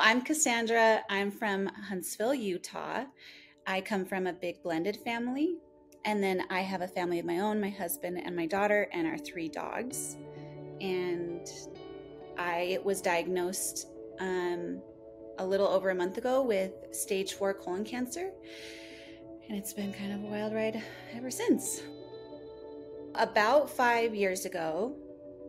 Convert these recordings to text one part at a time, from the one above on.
I'm Cassandra. I'm from Huntsville, Utah. I come from a big blended family. And then I have a family of my own, my husband and my daughter, and our 3 dogs. And I was diagnosed a little over a month ago with stage 4 colon cancer. And it's been kind of a wild ride ever since. About 5 years ago,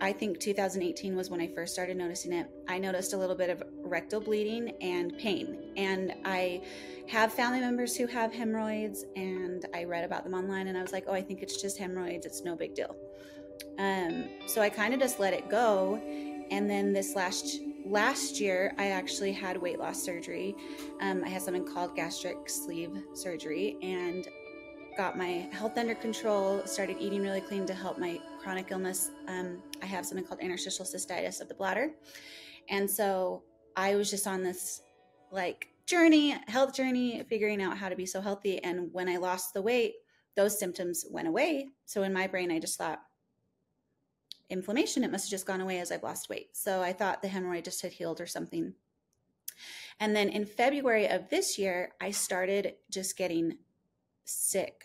I think 2018 was when I first started noticing it. I noticed a little bit of rectal bleeding and pain. And I have family members who have hemorrhoids, and I read about them online, and I was like, oh, I think it's just hemorrhoids. It's no big deal. So I kind of just let it go. And then this last year, I actually had weight loss surgery. I had something called gastric sleeve surgery, and got my health under control, started eating really clean to help my chronic illness. I have something called interstitial cystitis of the bladder. And so I was just on this health journey, figuring out how to be so healthy. And when I lost the weight, those symptoms went away. So in my brain, I just thought, inflammation, it must have just gone away as I've lost weight. So I thought the hemorrhoid just had healed or something. And then in February of this year, I started just getting sick.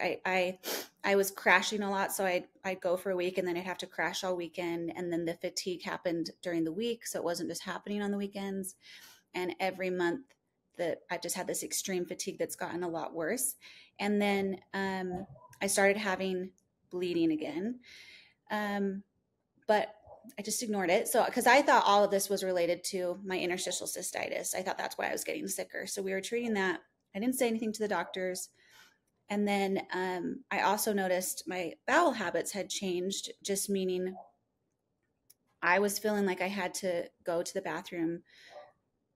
I was crashing a lot, so I'd go for a week and then I'd have to crash all weekend, and then the fatigue happened during the week, so it wasn't just happening on the weekends. And every month that I've just had this extreme fatigue that's gotten a lot worse. And then I started having bleeding again, but I just ignored it. So because I thought all of this was related to my interstitial cystitis, I thought that's why I was getting sicker. So we were treating that. I didn't say anything to the doctors. And then I also noticed my bowel habits had changed, just meaning I was feeling like I had to go to the bathroom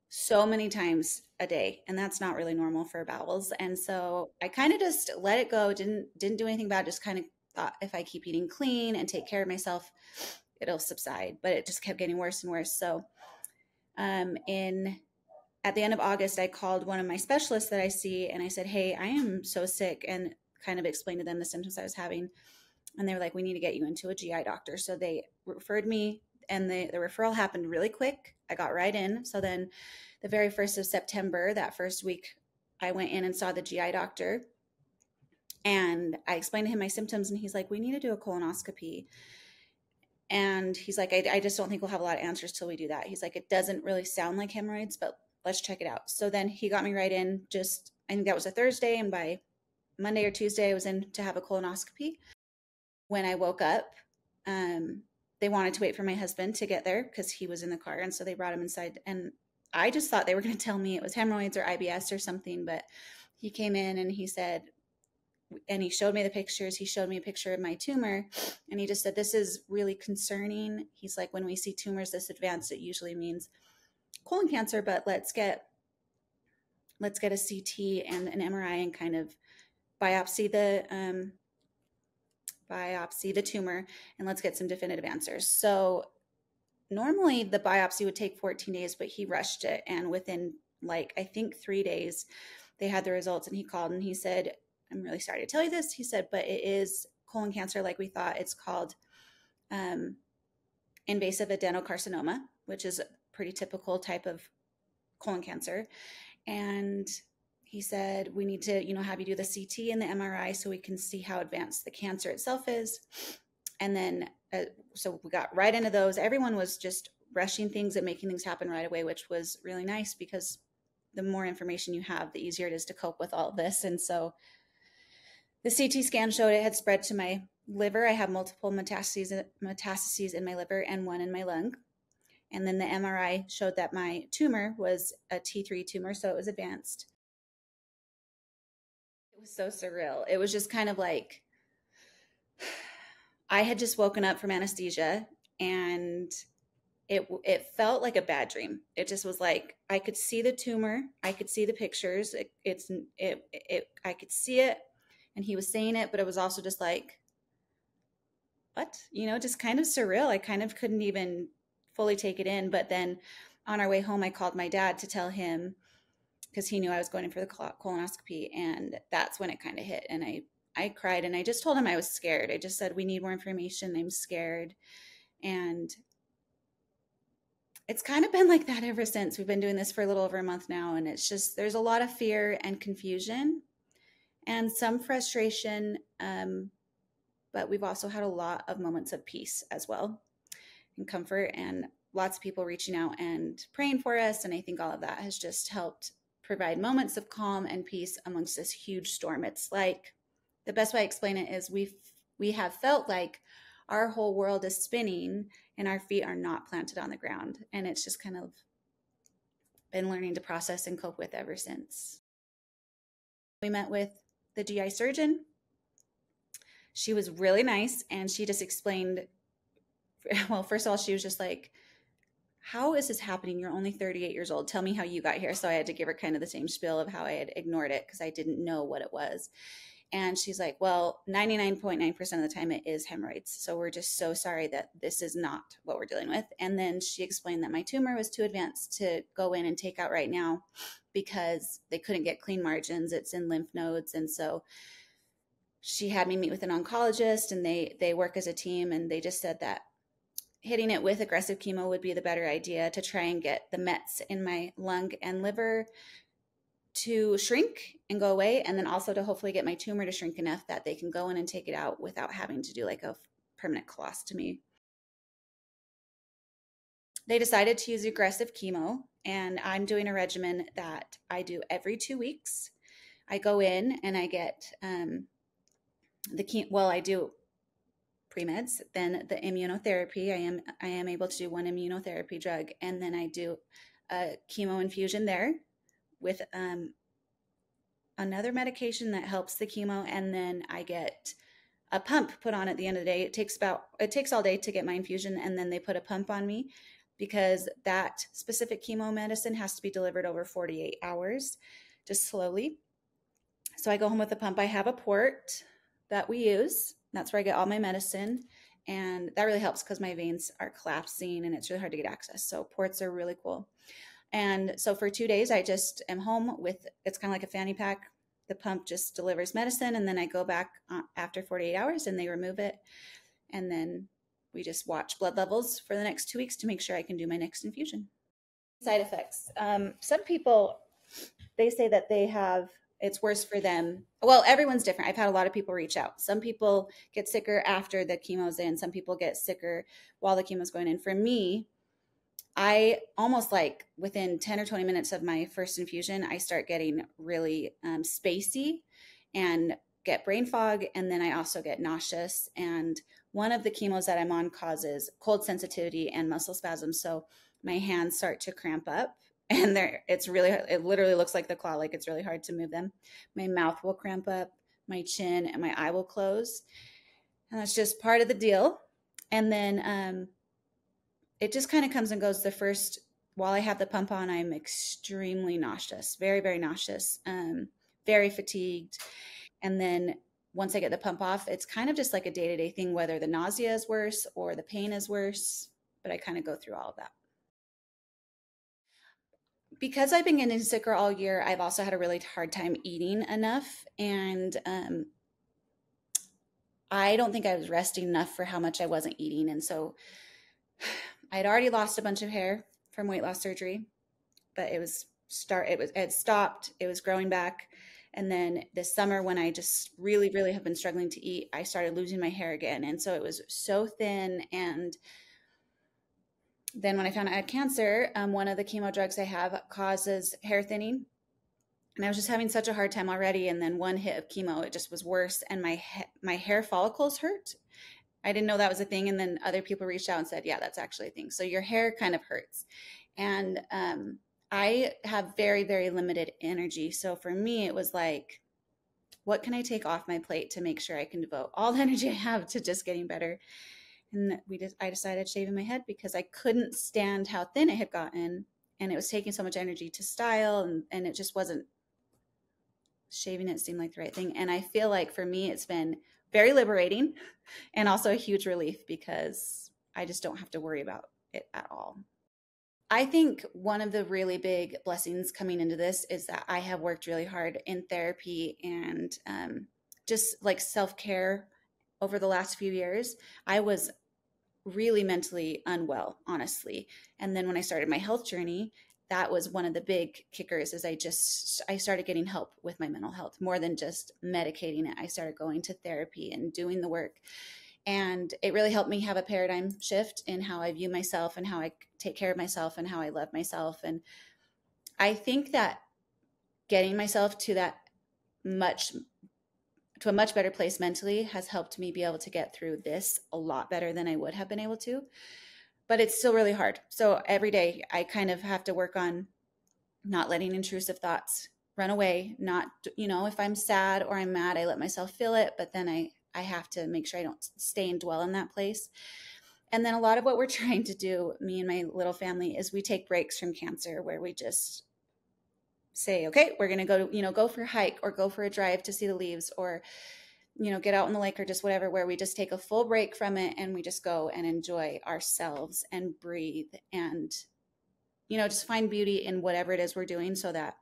so many times a day, and that's not really normal for bowels. And so I kind of just let it go, didn't do anything about it, just kind of thought if I keep eating clean and take care of myself, it'll subside. But it just kept getting worse and worse. So at the end of August, I called one of my specialists that I see, and I said, hey, I am so sick, and kind of explained to them the symptoms I was having. And they were like, we need to get you into a GI doctor. So they referred me, and the referral happened really quick. I got right in. So then the very 1st of September, that first week, I went in and saw the GI doctor, and I explained to him my symptoms, and he's like, we need to do a colonoscopy. And he's like, I just don't think we'll have a lot of answers till we do that. He's like, it doesn't really sound like hemorrhoids, but let's check it out. So then he got me right in, I think that was a Thursday, and by Monday or Tuesday, I was in to have a colonoscopy. When I woke up, they wanted to wait for my husband to get there because he was in the car, and so they brought him inside. And I just thought they were going to tell me it was hemorrhoids or IBS or something, but he came in and he said, and he showed me the pictures. He showed me a picture of my tumor, and he just said, this is really concerning. He's like, when we see tumors this advanced, it usually means colon cancer, but let's get a CT and an MRI and kind of biopsy the tumor, and let's get some definitive answers. So normally the biopsy would take 14 days, but he rushed it, and within I think 3 days they had the results. And he called and he said, I'm really sorry to tell you this. He said, but it is colon cancer like we thought. It's called invasive adenocarcinoma, which is a pretty typical type of colon cancer. And he said, we need to, have you do the CT and the MRI so we can see how advanced the cancer itself is. And then, so we got right into those. Everyone was just rushing things and making things happen right away, which was really nice because the more information you have, the easier it is to cope with all of this. And so the CT scan showed it had spread to my liver. I have multiple metastases in my liver and one in my lung. And then the MRI showed that my tumor was a T3 tumor, so it was advanced. It was so surreal. It was just kind of like I had just woken up from anesthesia, and it felt like a bad dream. It just was like I could see the tumor, I could see the pictures, I could see it, and he was saying it, but it was also just like, what? Just kind of surreal. I kind of couldn't even fully take it in. But then on our way home, I called my dad to tell him, because he knew I was going in for the colonoscopy, and that's when it kind of hit. And I cried, and I just told him I was scared. I just said, we need more information. I'm scared. And it's kind of been like that ever since. We've been doing this for a little over a month now, and it's just there's a lot of fear and confusion and some frustration, but we've also had a lot of moments of peace as well and comfort, and lots of people reaching out and praying for us. And I think all of that has just helped provide moments of calm and peace amongst this huge storm. It's like the best way I explain it is we have felt like our whole world is spinning and our feet are not planted on the ground. And it's just kind of been learning to process and cope with ever since. We met with the GI surgeon. She was really nice, and she just explained, well, first of all, she was just like, how is this happening? You're only 38 years old. Tell me how you got here. So I had to give her kind of the same spiel of how I had ignored it because I didn't know what it was. And she's like, well, 99.9% of the time it is hemorrhoids. So we're just so sorry that this is not what we're dealing with. And then she explained that my tumor was too advanced to go in and take out right now because they couldn't get clean margins. It's in lymph nodes. And so she had me meet with an oncologist, and they work as a team. And they just said that hitting it with aggressive chemo would be the better idea to try and get the mets in my lung and liver to shrink and go away, and then also to hopefully get my tumor to shrink enough that they can go in and take it out without having to do like a permanent colostomy. They decided to use aggressive chemo, and I'm doing a regimen that I do every 2 weeks. I go in and I get I do pre-meds, then the immunotherapy. I am able to do one immunotherapy drug, and then I do a chemo infusion there with another medication that helps the chemo, and then I get a pump put on at the end of the day. It takes all day to get my infusion, and then they put a pump on me because that specific chemo medicine has to be delivered over 48 hours, just slowly. So I go home with a pump. I have a port that we use. That's where I get all my medicine, and that really helps because my veins are collapsing and it's really hard to get access. So ports are really cool. And so for 2 days, I just am home with, it's kind of like a fanny pack. The pump just delivers medicine, and then I go back after 48 hours and they remove it. And then we just watch blood levels for the next 2 weeks to make sure I can do my next infusion. Side effects. Some people, they say that it's worse for them. Well, everyone's different. I've had a lot of people reach out. Some people get sicker after the chemo's in. Some people get sicker while the chemo's going in. For me, I almost like within 10 or 20 minutes of my first infusion, I start getting really spacey and get brain fog. And then I also get nauseous. And one of the chemos that I'm on causes cold sensitivity and muscle spasms. So my hands start to cramp up, and it literally looks like the claw, like it's really hard to move them. My mouth will cramp up, my chin and my eye will close. And that's just part of the deal. And then, it just kind of comes and goes. While I have the pump on, I'm extremely nauseous, very, very nauseous, very fatigued. And then once I get the pump off, it's kind of just like a day-to-day thing, whether the nausea is worse or the pain is worse, but I kind of go through all of that. Because I've been getting sicker all year, I've also had a really hard time eating enough. And I don't think I was resting enough for how much I wasn't eating. And so I'd already lost a bunch of hair from weight loss surgery, but it had stopped. It was growing back. And then this summer, when I just really, really have been struggling to eat, I started losing my hair again. And so it was so thin. And then when I found out I had cancer, one of the chemo drugs I have causes hair thinning. And I was just having such a hard time already. And then one hit of chemo, it just was worse. And my hair follicles hurt. I didn't know that was a thing. And then other people reached out and said, yeah, that's actually a thing. So your hair kind of hurts. And I have very, very limited energy. So for me, it was like, what can I take off my plate to make sure I can devote all the energy I have to just getting better? And I decided shaving my head because I couldn't stand how thin it had gotten. And it was taking so much energy to style, and it just wasn't, shaving it seemed like the right thing. And I feel like for me, it's been very liberating and also a huge relief because I just don't have to worry about it at all. I think one of the really big blessings coming into this is that I have worked really hard in therapy and just like self-care over the last few years. I was really mentally unwell, honestly. And then when I started my health journey, that was one of the big kickers is I started getting help with my mental health more than just medicating it. I started going to therapy and doing the work. And it really helped me have a paradigm shift in how I view myself and how I take care of myself and how I love myself. And I think that getting myself much to a much better place mentally has helped me be able to get through this a lot better than I would have been able to. But it's still really hard. So every day I kind of have to work on not letting intrusive thoughts run away. Not, if I'm sad or I'm mad, I let myself feel it, but then I have to make sure I don't stay and dwell in that place. And then a lot of what we're trying to do, me and my little family, is we take breaks from cancer where we just say, okay, we're going to go for a hike or go for a drive to see the leaves, or get out in the lake or just whatever, where we just take a full break from it and we just go and enjoy ourselves and breathe and, just find beauty in whatever it is we're doing so that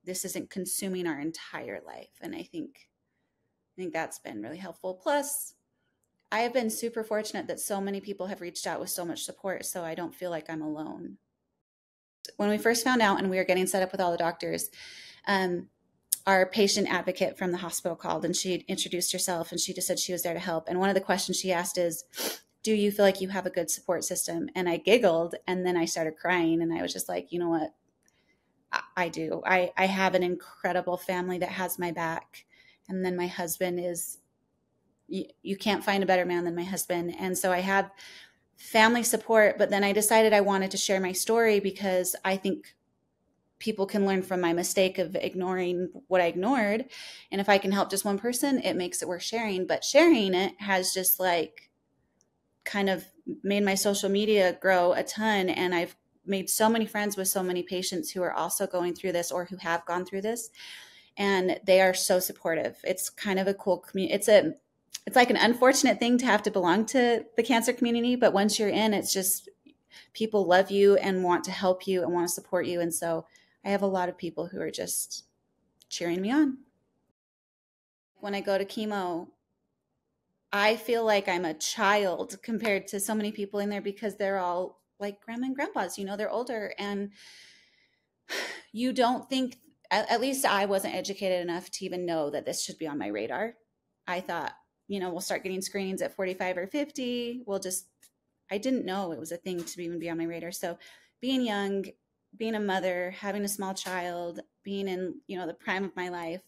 this isn't consuming our entire life. And I think that's been really helpful. Plus, I have been super fortunate that so many people have reached out with so much support, so I don't feel like I'm alone. When we first found out and we were getting set up with all the doctors, our patient advocate from the hospital called and she introduced herself and she just said she was there to help. And one of the questions she asked is, do you feel like you have a good support system? And I giggled and then I started crying and I was just like, you know what? I do. I have an incredible family that has my back. And then my husband is, you can't find a better man than my husband. And so I have family support, but then I decided I wanted to share my story because I think people can learn from my mistake of ignoring what I ignored. And if I can help just one person, it makes it worth sharing. But sharing it has just kind of made my social media grow a ton. And I've made so many friends with so many patients who are also going through this or who have gone through this. And they are so supportive. It's kind of a cool community. It's like an unfortunate thing to have to belong to the cancer community, but once you're in, it's just people love you and want to help you and want to support you. And so I have a lot of people who are just cheering me on. When I go to chemo, I feel like I'm a child compared to so many people in there because they're all like grandma and grandpas, they're older. And you don't think, at least I wasn't educated enough to even know that this should be on my radar. I thought, we'll start getting screenings at 45 or 50. I didn't know it was a thing to even be on my radar. So being young, being a mother, having a small child, being in, the prime of my life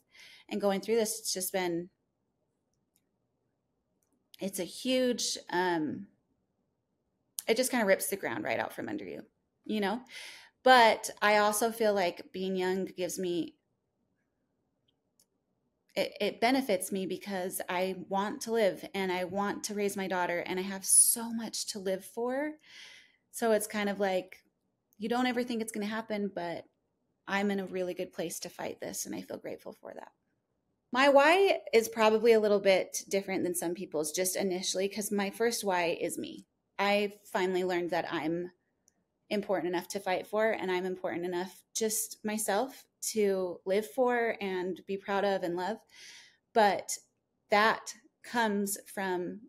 and going through this, it's a huge, it just kind of rips the ground right out from under you, But I also feel like being young gives me, it benefits me because I want to live and I want to raise my daughter and I have so much to live for. So it's kind of like, you don't ever think it's going to happen, but I'm in a really good place to fight this. And I feel grateful for that. My why is probably a little bit different than some people's just initially, because my first why is me. I finally learned that I'm important enough to fight for, and I'm important enough just myself to live for and be proud of and love. But that comes from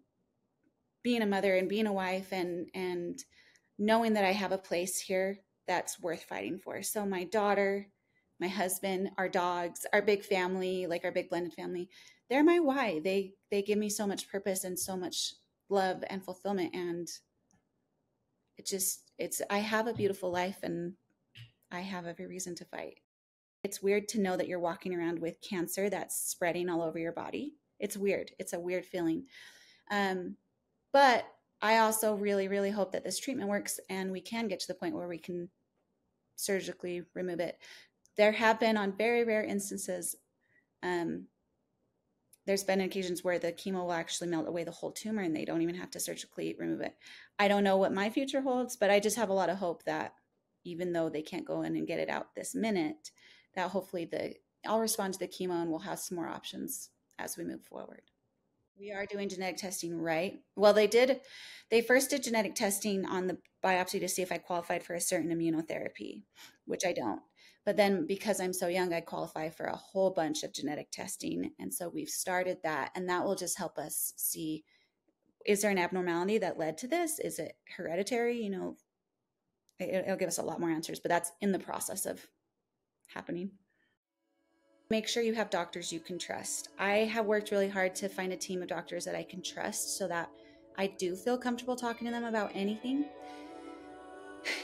being a mother and being a wife and knowing that I have a place here that's worth fighting for. So my daughter, my husband, our dogs, our big family, like our big blended family, they're my why. They give me so much purpose and so much love and fulfillment. And I have a beautiful life and I have every reason to fight. It's weird to know that you're walking around with cancer that's spreading all over your body. It's weird. It's a weird feeling. But I also really, really hope that this treatment works and we can get to the point where we can surgically remove it. There have been, on very rare instances, there's been occasions where the chemo will actually melt away the whole tumor and they don't even have to surgically remove it. I don't know what my future holds, but I just have a lot of hope that even though they can't go in and get it out this minute, that hopefully I'll respond to the chemo and we'll have some more options as we move forward. We are doing genetic testing, right? Well, they first did genetic testing on the biopsy to see if I qualified for a certain immunotherapy, which I don't. But then because I'm so young, I qualify for a whole bunch of genetic testing. And so we've started that, and that will just help us see is there an abnormality that led to this? Is it hereditary? You know, it'll give us a lot more answers, but that's in the process of happening. Make sure you have doctors you can trust. I have worked really hard to find a team of doctors that I can trust so that I do feel comfortable talking to them about anything.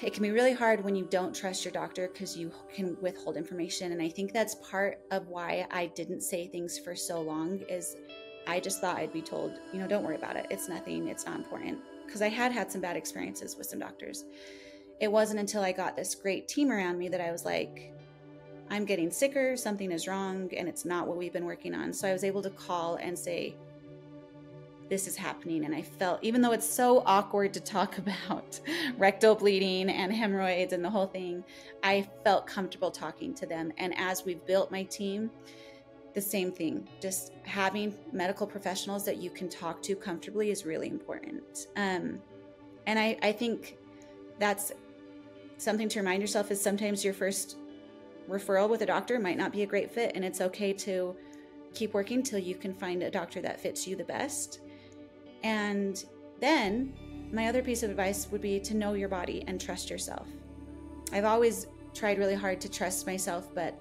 It can be really hard when you don't trust your doctor because you can withhold information. And I think that's part of why I didn't say things for so long, is I just thought I'd be told, you know, don't worry about it. It's nothing. It's not important. Because I had some bad experiences with some doctors. It wasn't until I got this great team around me that I was like, I'm getting sicker, something is wrong, and it's not what we've been working on. So I was able to call and say, this is happening. And I felt, even though it's so awkward to talk about rectal bleeding and hemorrhoids and the whole thing, I felt comfortable talking to them. And as we've built my team, the same thing, just having medical professionals that you can talk to comfortably is really important. And I think that's something to remind yourself, is sometimes your first referral with a doctor might not be a great fit, and it's okay to keep working till you can find a doctor that fits you the best. And then my other piece of advice would be to know your body and trust yourself. I've always tried really hard to trust myself, but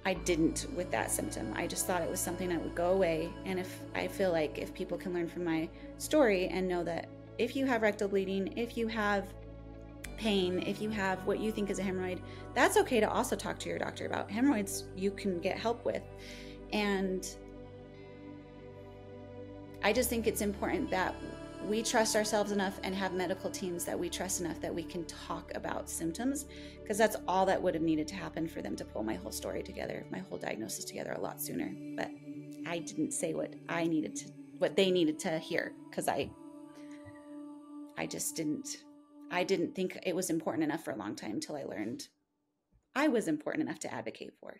I didn't with that symptom. I just thought it was something that would go away. And I feel like if people can learn from my story and know that if you have rectal bleeding, if you have pain, if you have what you think is a hemorrhoid, that's okay to also talk to your doctor about. Hemorrhoids you can get help with. And I just think it's important that we trust ourselves enough and have medical teams that we trust enough that we can talk about symptoms, because that's all that would have needed to happen for them to pull my whole story together, my whole diagnosis together a lot sooner. But I didn't say what they needed to hear, because I didn't think it was important enough for a long time until I learned I was important enough to advocate for.